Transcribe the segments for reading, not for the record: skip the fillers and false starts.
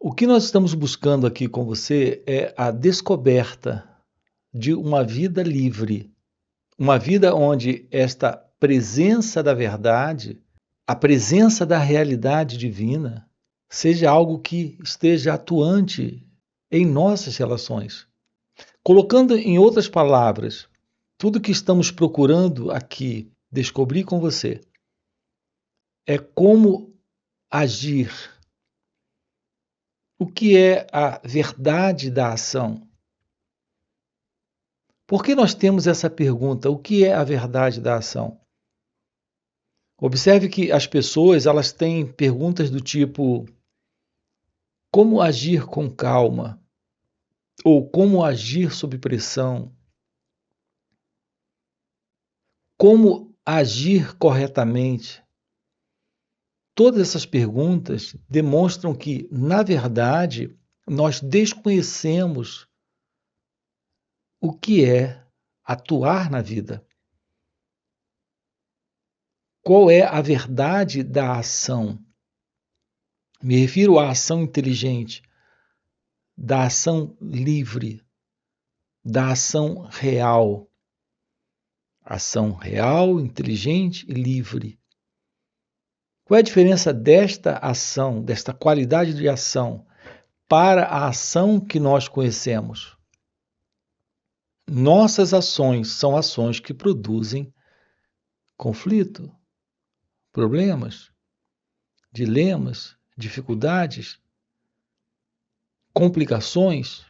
O que nós estamos buscando aqui com você é a descoberta de uma vida livre, uma vida onde esta presença da verdade, a presença da realidade divina, seja algo que esteja atuante em nossas relações. Colocando em outras palavras, tudo que estamos procurando aqui descobrir com você é como agir. O que é a verdade da ação? Por que nós temos essa pergunta? O que é a verdade da ação? Observe que as pessoas elas têm perguntas do tipo: como agir com calma? Ou como agir sob pressão? Como agir corretamente? Todas essas perguntas demonstram que, na verdade, nós desconhecemos o que é atuar na vida. Qual é a verdade da ação? Me refiro à ação inteligente, da ação livre, da ação real. Ação real, inteligente e livre. Qual é a diferença desta ação, desta qualidade de ação, para a ação que nós conhecemos? Nossas ações são ações que produzem conflito, problemas, dilemas, dificuldades, complicações.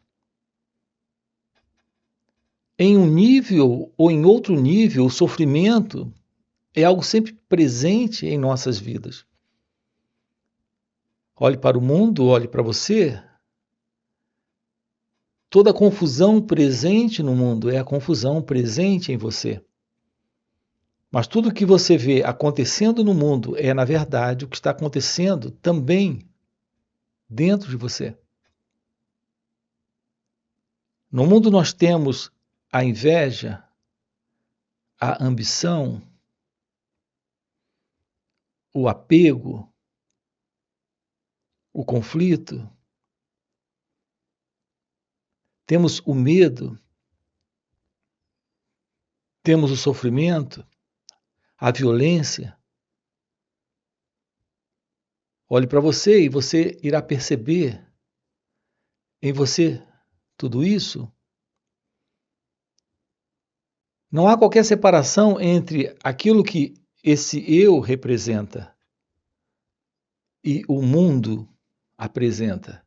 Em um nível ou em outro nível, o sofrimento é algo sempre presente em nossas vidas. Olhe para o mundo, olhe para você. Toda a confusão presente no mundo é a confusão presente em você. Mas tudo o que você vê acontecendo no mundo é, na verdade, o que está acontecendo também dentro de você. No mundo nós temos a inveja, a ambição, o apego, o conflito. Temos o medo, temos o sofrimento, a violência. Olhe para você e você irá perceber em você tudo isso. Não há qualquer separação entre aquilo que esse eu representa e o mundo apresenta.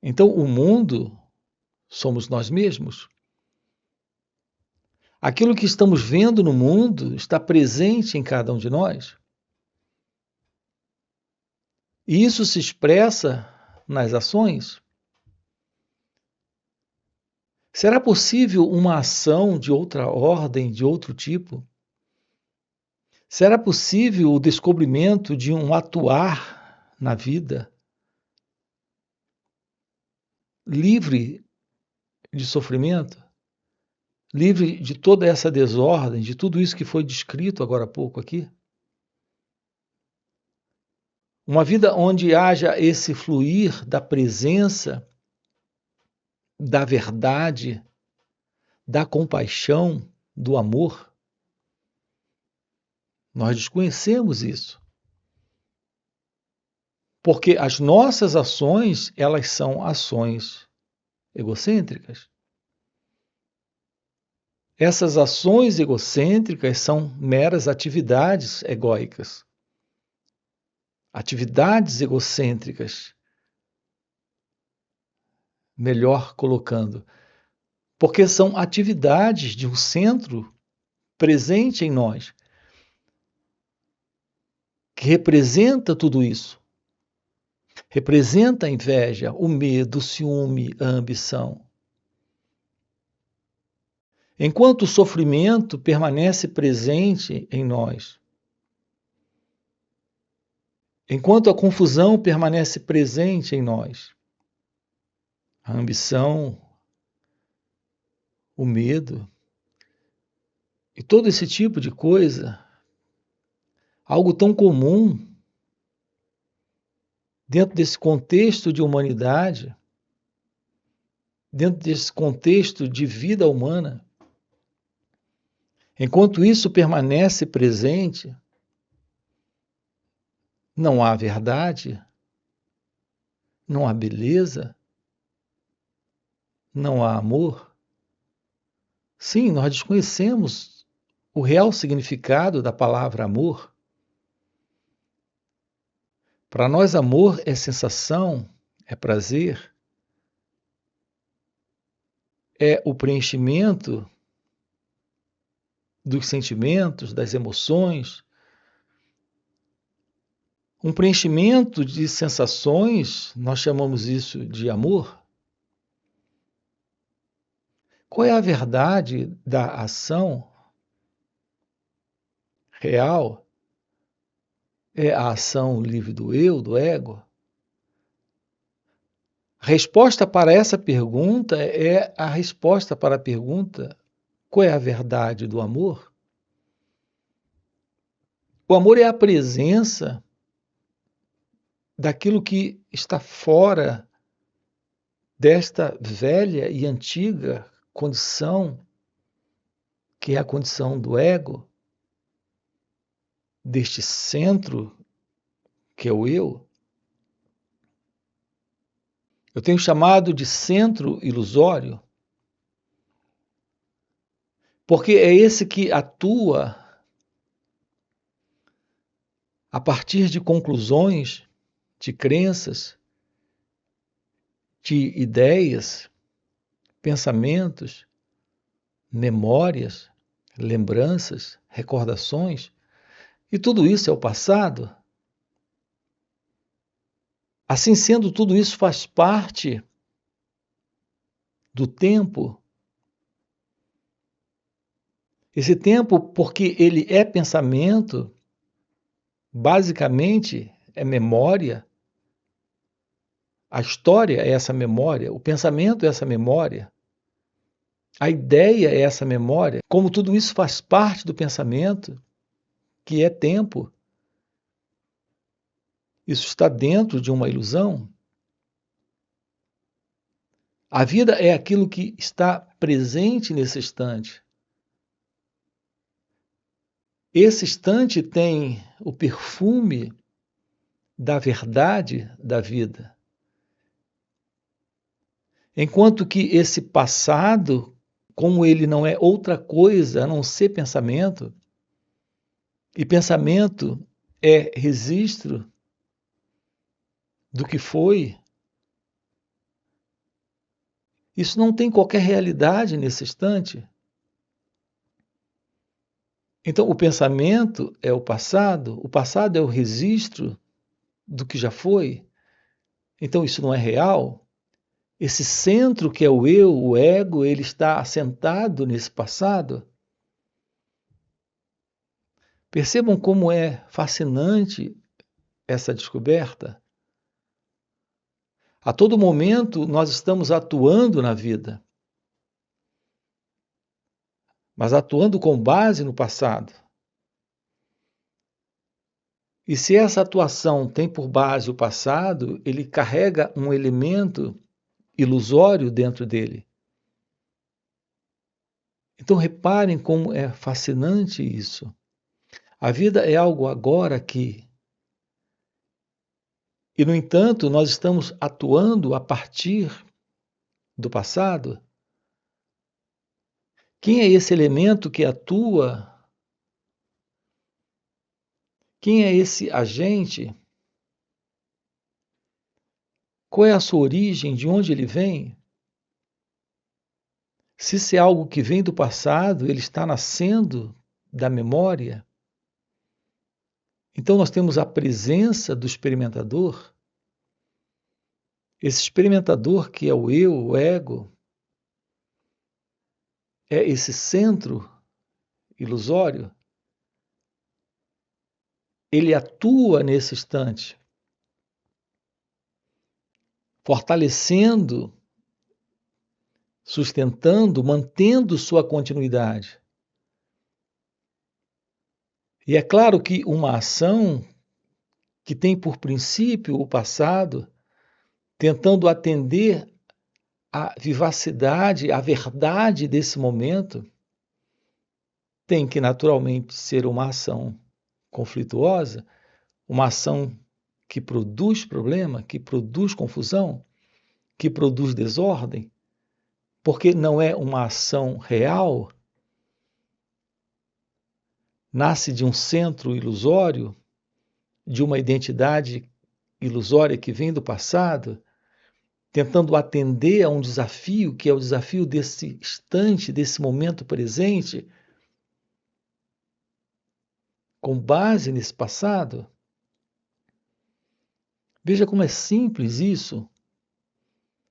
Então, o mundo somos nós mesmos. Aquilo que estamos vendo no mundo está presente em cada um de nós. E isso se expressa nas ações. Será possível uma ação de outra ordem, de outro tipo? Será possível o descobrimento de um atuar na vida livre de sofrimento, livre de toda essa desordem, de tudo isso que foi descrito agora há pouco aqui? Uma vida onde haja esse fluir da presença, da verdade, da compaixão, do amor. Nós desconhecemos isso. Porque as nossas ações, elas são ações egocêntricas. Essas ações egocêntricas são meras atividades egóicas. Atividades egocêntricas. Melhor colocando. Porque são atividades de um centro presente em nós, que representa tudo isso. Representa a inveja, o medo, o ciúme, a ambição. Enquanto o sofrimento permanece presente em nós, enquanto a confusão permanece presente em nós, a ambição, o medo e todo esse tipo de coisa, algo tão comum dentro desse contexto de humanidade, dentro desse contexto de vida humana, enquanto isso permanece presente, não há verdade, não há beleza, não há amor. Sim, nós desconhecemos o real significado da palavra amor. Para nós, amor é sensação, é prazer, é o preenchimento dos sentimentos, das emoções, um preenchimento de sensações, nós chamamos isso de amor. Qual é a verdade da ação real? É a ação livre do eu, do ego? A resposta para essa pergunta é a resposta para a pergunta: qual é a verdade do amor? O amor é a presença daquilo que está fora desta velha e antiga condição, que é a condição do ego, deste centro que é o eu. Eu tenho chamado de centro ilusório, porque é esse que atua a partir de conclusões, de crenças, de ideias, pensamentos, memórias, lembranças, recordações, e tudo isso é o passado. Assim sendo, tudo isso faz parte do tempo. Esse tempo, porque ele é pensamento, basicamente é memória. A história é essa memória, o pensamento é essa memória, a ideia é essa memória. Como tudo isso faz parte do pensamento, que é tempo, isso está dentro de uma ilusão. A vida é aquilo que está presente nesse instante. Esse instante tem o perfume da verdade da vida. Enquanto que esse passado, como ele não é outra coisa a não ser pensamento, e pensamento é registro do que foi, isso não tem qualquer realidade nesse instante. Então, o pensamento é o passado é o registro do que já foi. Então, isso não é real. Esse centro que é o eu, o ego, ele está assentado nesse passado. Percebam como é fascinante essa descoberta. A todo momento nós estamos atuando na vida, mas atuando com base no passado. E se essa atuação tem por base o passado, ele carrega um elemento ilusório dentro dele. Então reparem como é fascinante isso. A vida é algo agora aqui. E, no entanto, nós estamos atuando a partir do passado. Quem é esse elemento que atua? Quem é esse agente? Qual é a sua origem? De onde ele vem? Se isso é algo que vem do passado, ele está nascendo da memória. Então nós temos a presença do experimentador. Esse experimentador que é o eu, o ego, é esse centro ilusório. Ele atua nesse instante, fortalecendo, sustentando, mantendo sua continuidade. E é claro que uma ação que tem por princípio o passado, tentando atender à vivacidade, à verdade desse momento, tem que naturalmente ser uma ação conflituosa, uma ação que produz problema, que produz confusão, que produz desordem, porque não é uma ação real, nasce de um centro ilusório, de uma identidade ilusória que vem do passado, tentando atender a um desafio que é o desafio desse instante, desse momento presente, com base nesse passado. Veja como é simples isso.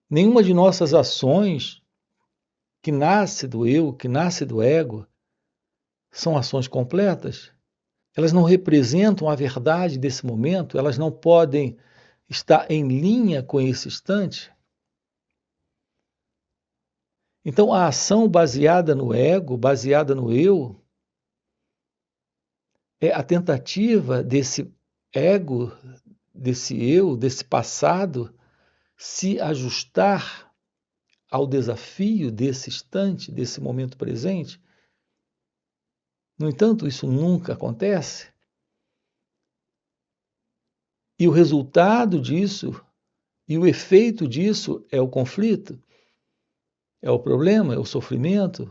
Nenhuma de nossas ações que nasce do eu, que nasce do ego, são ações completas. Elas não representam a verdade desse momento, elas não podem estar em linha com esse instante. Então, a ação baseada no ego, baseada no eu, é a tentativa desse ego, desse eu, desse passado, se ajustar ao desafio desse instante, desse momento presente. No entanto, isso nunca acontece. E o resultado disso, e o efeito disso é o conflito, é o problema, é o sofrimento,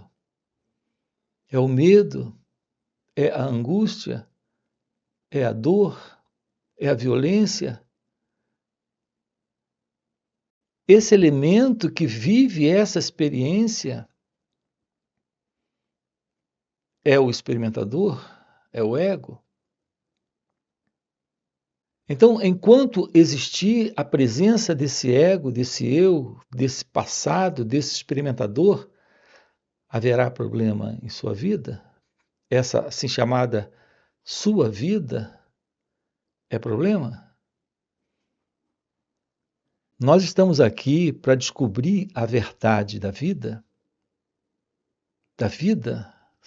é o medo, é a angústia, é a dor, é a violência. Esse elemento que vive essa experiência é o experimentador, é o ego. Então, enquanto existir a presença desse ego, desse eu, desse passado, desse experimentador, haverá problema em sua vida? Essa assim chamada sua vida é problema? Nós estamos aqui para descobrir a verdade da vida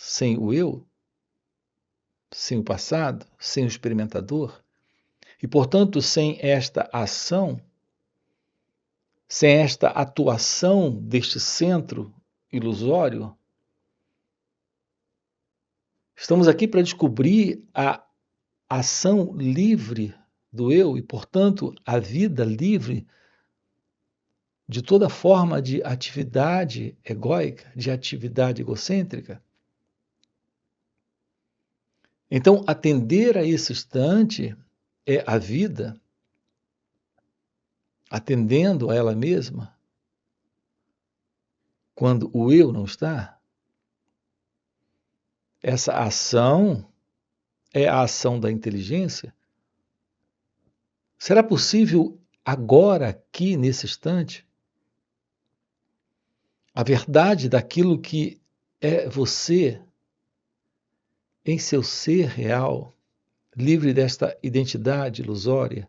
sem o eu, sem o passado, sem o experimentador, e, portanto, sem esta ação, sem esta atuação deste centro ilusório. Estamos aqui para descobrir a ação livre do eu e, portanto, a vida livre de toda forma de atividade egóica, de atividade egocêntrica. Então, atender a esse instante é a vida atendendo a ela mesma quando o eu não está. Essa ação é a ação da inteligência. Será possível agora, aqui, nesse instante, a verdade daquilo que é você em seu ser real, livre desta identidade ilusória,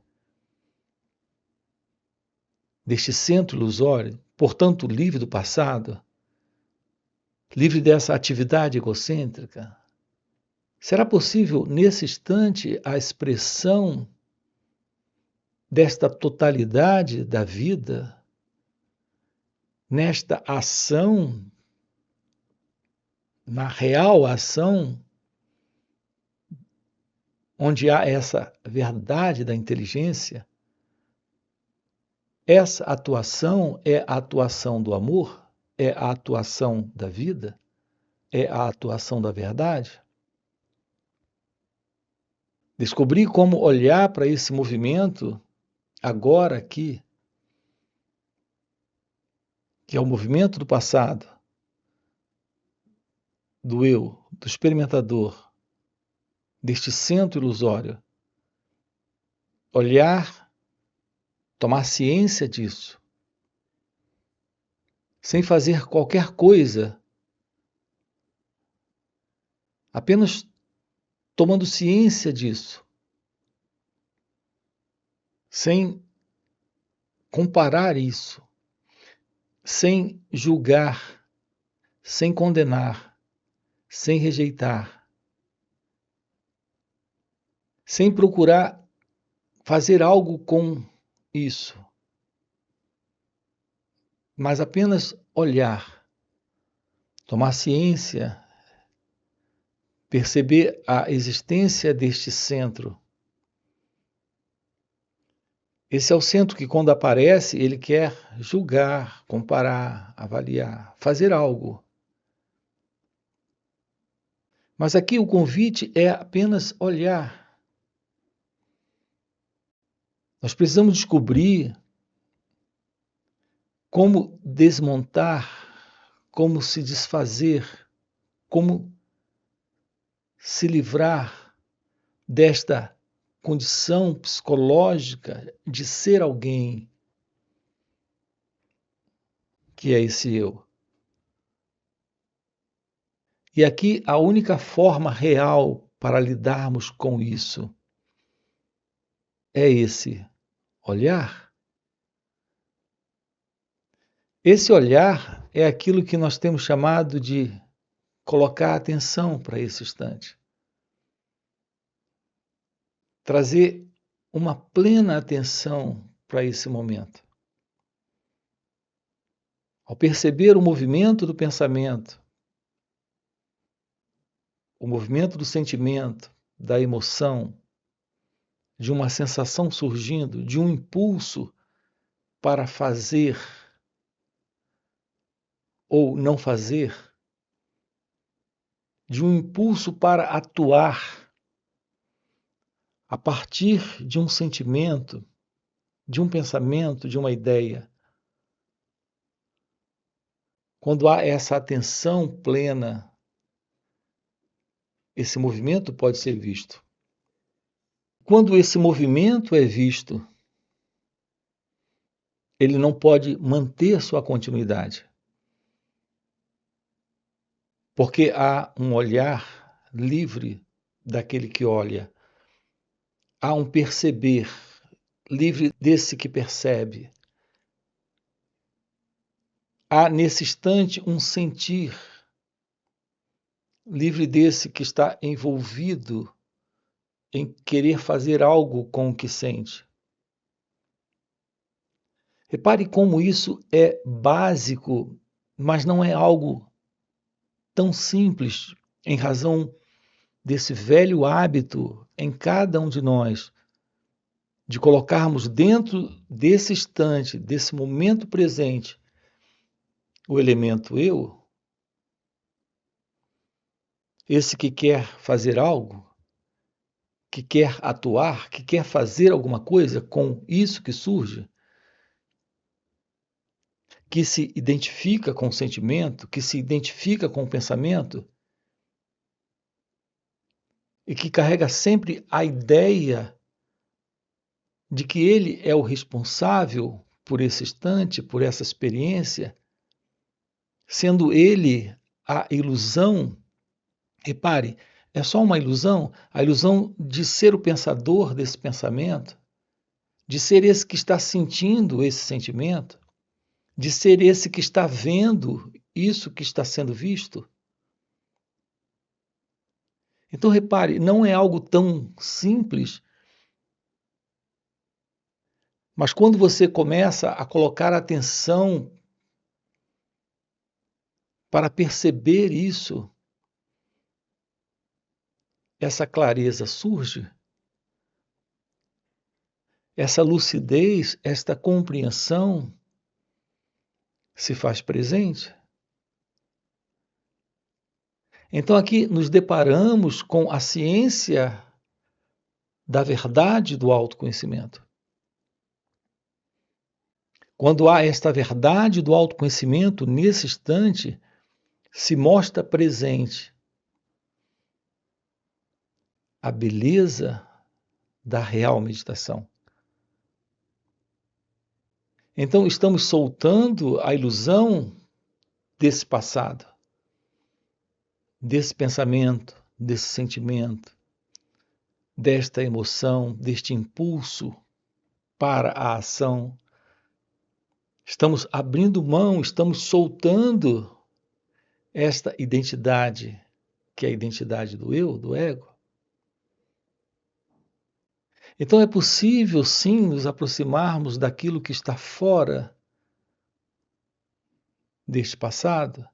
deste centro ilusório, portanto livre do passado, livre dessa atividade egocêntrica? Será possível, nesse instante, a expressão desta totalidade da vida, nesta ação, na real ação, onde há essa verdade da inteligência? Essa atuação é a atuação do amor? É a atuação da vida? É a atuação da verdade? Descobrir como olhar para esse movimento agora aqui, que é o movimento do passado, do eu, do experimentador, deste centro ilusório. Olhar, tomar ciência disso, sem fazer qualquer coisa, apenas tomando ciência disso, sem comparar isso, sem julgar, sem condenar, sem rejeitar, sem procurar fazer algo com isso, mas apenas olhar, tomar ciência, perceber a existência deste centro. Esse é o centro que, quando aparece, ele quer julgar, comparar, avaliar, fazer algo. Mas aqui o convite é apenas olhar. Nós precisamos descobrir como desmontar, como se desfazer, como se livrar desta condição psicológica de ser alguém que é esse eu. E aqui a única forma real para lidarmos com isso é esse olhar. Esse olhar é aquilo que nós temos chamado de colocar atenção para esse instante. Trazer uma plena atenção para esse momento. Ao perceber o movimento do pensamento, o movimento do sentimento, da emoção, de uma sensação surgindo, de um impulso para fazer ou não fazer, de um impulso para atuar a partir de um sentimento, de um pensamento, de uma ideia. Quando há essa atenção plena, esse movimento pode ser visto. Quando esse movimento é visto, ele não pode manter sua continuidade. Porque há um olhar livre daquele que olha. Há um perceber livre desse que percebe. Há nesse instante um sentir livre desse que está envolvido em querer fazer algo com o que sente. Repare como isso é básico, mas não é algo tão simples em razão desse velho hábito em cada um de nós de colocarmos dentro desse instante, desse momento presente, o elemento eu, esse que quer fazer algo, que quer atuar, que quer fazer alguma coisa com isso que surge, que se identifica com o sentimento, que se identifica com o pensamento e que carrega sempre a ideia de que ele é o responsável por esse instante, por essa experiência, sendo ele a ilusão. Repare, é só uma ilusão, a ilusão de ser o pensador desse pensamento, de ser esse que está sentindo esse sentimento, de ser esse que está vendo isso que está sendo visto. Então, repare, não é algo tão simples, mas quando você começa a colocar atenção para perceber isso, essa clareza surge, essa lucidez, esta compreensão se faz presente. Então aqui nos deparamos com a ciência da verdade do autoconhecimento. Quando há esta verdade do autoconhecimento, nesse instante, se mostra presente a beleza da real meditação. Então estamos soltando a ilusão desse passado, desse pensamento, desse sentimento, desta emoção, deste impulso para a ação. Estamos abrindo mão, estamos soltando esta identidade, que é a identidade do eu, do ego. Então é possível, sim, nos aproximarmos daquilo que está fora deste passado,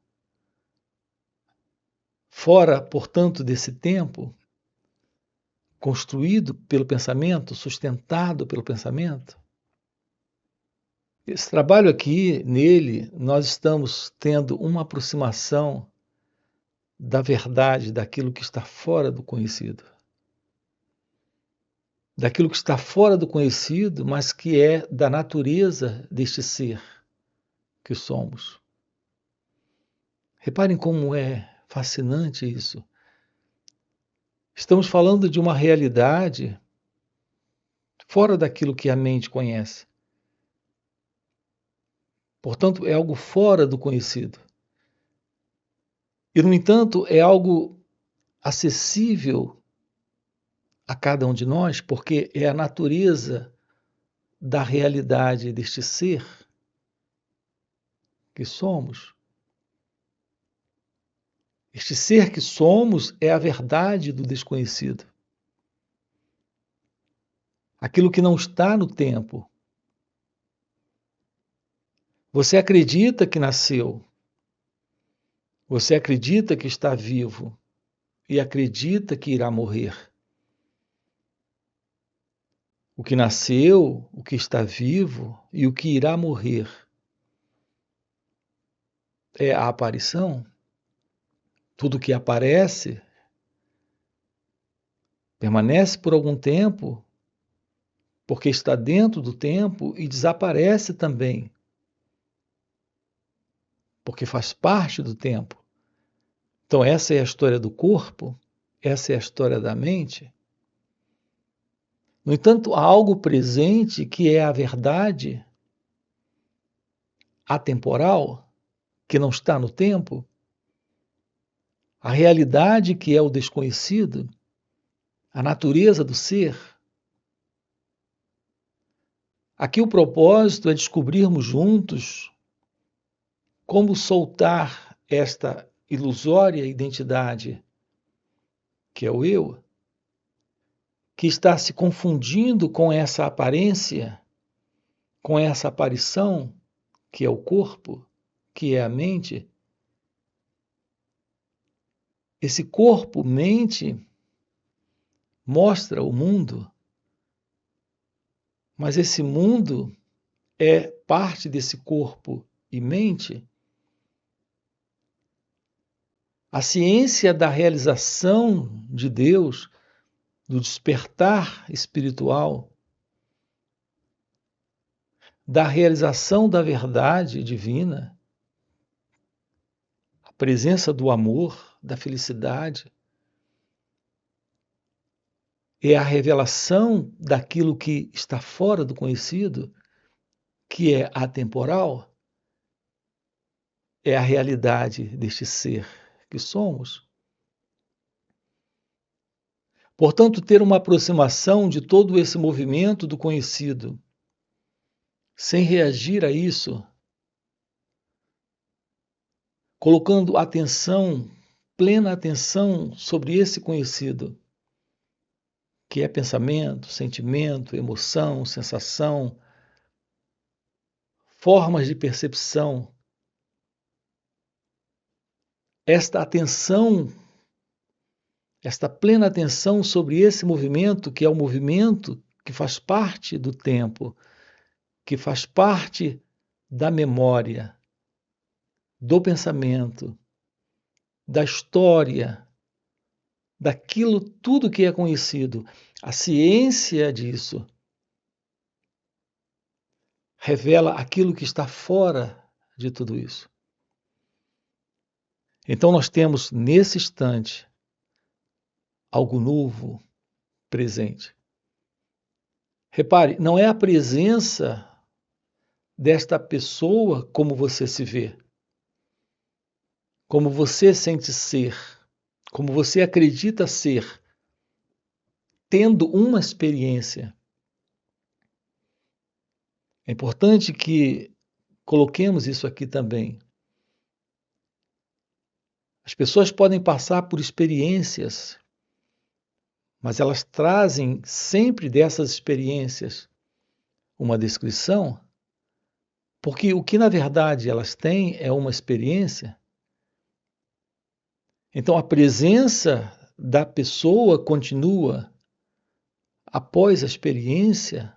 fora, portanto, desse tempo, construído pelo pensamento, sustentado pelo pensamento. Esse trabalho aqui, nele, nós estamos tendo uma aproximação da verdade, daquilo que está fora do conhecido. Daquilo que está fora do conhecido, mas que é da natureza deste ser que somos. Reparem como é fascinante isso. Estamos falando de uma realidade fora daquilo que a mente conhece. Portanto, é algo fora do conhecido. E, no entanto, é algo acessível a cada um de nós, porque é a natureza da realidade deste ser que somos. Este ser que somos é a verdade do desconhecido. Aquilo que não está no tempo. Você acredita que nasceu. Você acredita que está vivo e acredita que irá morrer. O que nasceu, o que está vivo e o que irá morrer é a aparição. Tudo que aparece permanece por algum tempo, porque está dentro do tempo, e desaparece também, porque faz parte do tempo. Então, essa é a história do corpo, essa é a história da mente. No entanto, há algo presente que é a verdade atemporal, que não está no tempo, a realidade que é o desconhecido, a natureza do ser. Aqui o propósito é descobrirmos juntos como soltar esta ilusória identidade, que é o eu, que está se confundindo com essa aparência, com essa aparição, que é o corpo, que é a mente. Esse corpo, mente, mostra o mundo, mas esse mundo é parte desse corpo e mente. A ciência da realização de Deus, do despertar espiritual, da realização da verdade divina, a presença do amor, da felicidade, é a revelação daquilo que está fora do conhecido, que é atemporal, é a realidade deste ser que somos. Portanto, ter uma aproximação de todo esse movimento do conhecido, sem reagir a isso, colocando atenção, plena atenção sobre esse conhecido, que é pensamento, sentimento, emoção, sensação, formas de percepção. Esta atenção, esta plena atenção sobre esse movimento, que é o movimento que faz parte do tempo, que faz parte da memória, do pensamento, da história, daquilo tudo que é conhecido. A ciência disso revela aquilo que está fora de tudo isso. Então nós temos nesse instante algo novo presente. Repare, não é a presença desta pessoa como você se vê, como você sente ser, como você acredita ser, tendo uma experiência. É importante que coloquemos isso aqui também. As pessoas podem passar por experiências, mas elas trazem sempre dessas experiências uma descrição, porque o que na verdade elas têm é uma experiência. Então a presença da pessoa continua após a experiência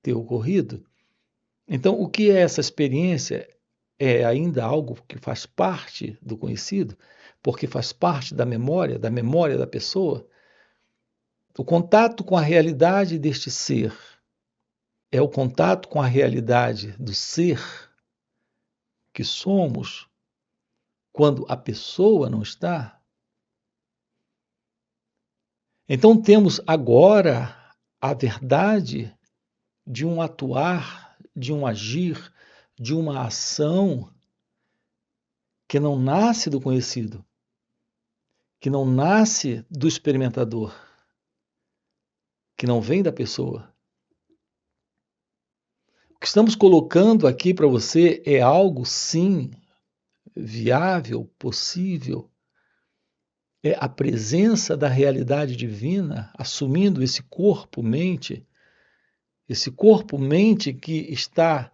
ter ocorrido. Então, o que é essa experiência? É ainda algo que faz parte do conhecido, porque faz parte da memória da pessoa. O contato com a realidade deste ser é o contato com a realidade do ser que somos quando a pessoa não está. Então, temos agora a verdade de um atuar, de um agir, de uma ação que não nasce do conhecido, que não nasce do experimentador, que não vem da pessoa. O que estamos colocando aqui para você é algo, sim, viável, possível. É a presença da realidade divina assumindo esse corpo-mente que está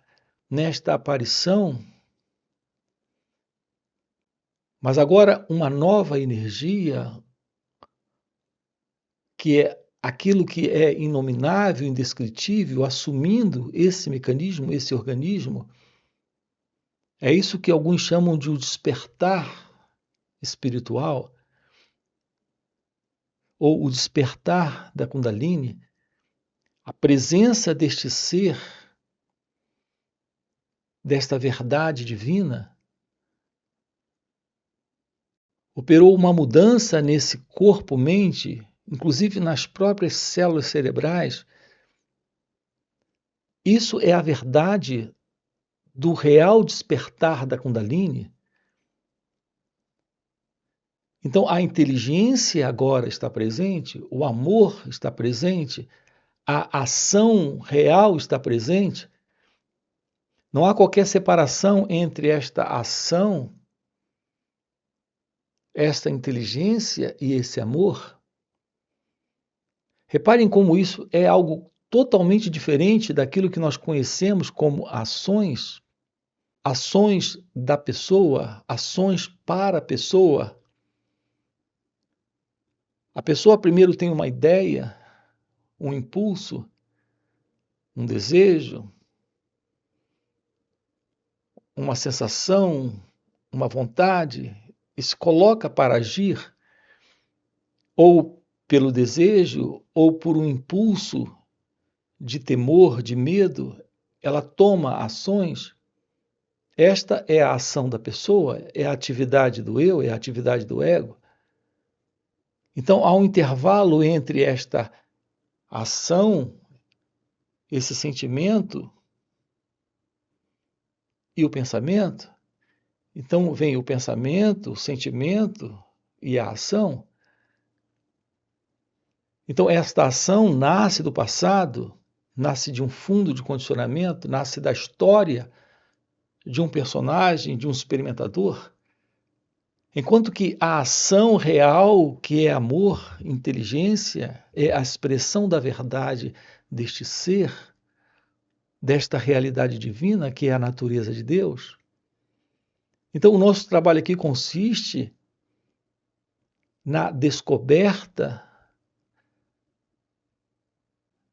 nesta aparição, mas agora uma nova energia, que é aquilo que é inominável, indescritível, assumindo esse mecanismo, esse organismo. É isso que alguns chamam de o despertar espiritual, ou o despertar da Kundalini, a presença deste ser, desta verdade divina, operou uma mudança nesse corpo-mente, inclusive nas próprias células cerebrais. Isso é a verdade do real despertar da Kundalini. Então, a inteligência agora está presente, o amor está presente, a ação real está presente. Não há qualquer separação entre esta ação, esta inteligência e esse amor. Reparem como isso é algo totalmente diferente daquilo que nós conhecemos como ações, ações da pessoa, ações para a pessoa. A pessoa primeiro tem uma ideia, um impulso, um desejo, uma sensação, uma vontade, e se coloca para agir, ou pelo desejo, ou por um impulso de temor, de medo, ela toma ações. Esta é a ação da pessoa, é a atividade do eu, é a atividade do ego. Então há um intervalo entre esta ação, esse sentimento e o pensamento. Então vem o pensamento, o sentimento e a ação. Então esta ação nasce do passado, nasce de um fundo de condicionamento, nasce da história de um personagem, de um experimentador. Enquanto que a ação real, que é amor, inteligência, é a expressão da verdade deste ser, desta realidade divina, que é a natureza de Deus. Então, o nosso trabalho aqui consiste na descoberta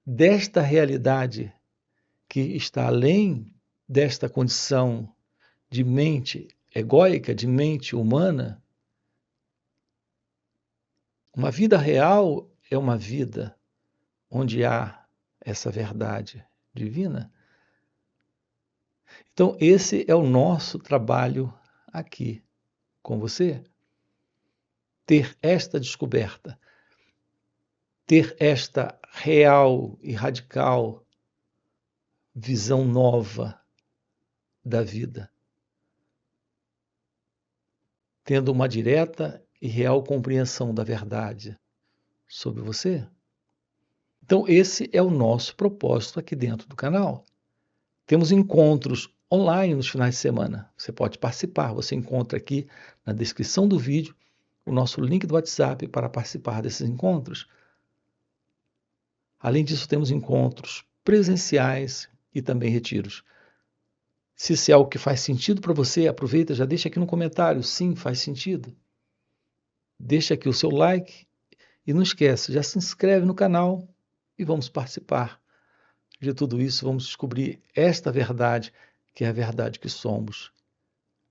desta realidade que está além desta condição de mente egóica, de mente humana. Uma vida real é uma vida onde há essa verdade divina. Então, esse é o nosso trabalho aqui com você. Ter esta descoberta, ter esta real e radical visão nova da vida, tendo uma direta e real compreensão da verdade sobre você. Então, esse é o nosso propósito aqui dentro do canal. Temos encontros online nos finais de semana. Você pode participar, você encontra aqui na descrição do vídeo o nosso link do WhatsApp para participar desses encontros. Além disso, temos encontros presenciais e também retiros. Se isso é algo que faz sentido para você, aproveita, já deixa aqui no comentário, sim, faz sentido. Deixa aqui o seu like e não esquece, já se inscreve no canal e vamos participar de tudo isso, vamos descobrir esta verdade, que é a verdade que somos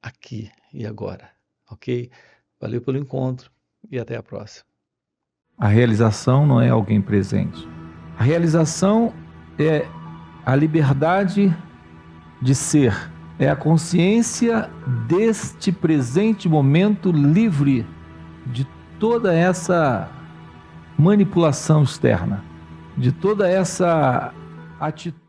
aqui e agora, ok? Valeu pelo encontro e até a próxima. A realização não é alguém presente. A realização é a liberdade de ser, é a consciência deste presente momento livre de toda essa manipulação externa, de toda essa atitude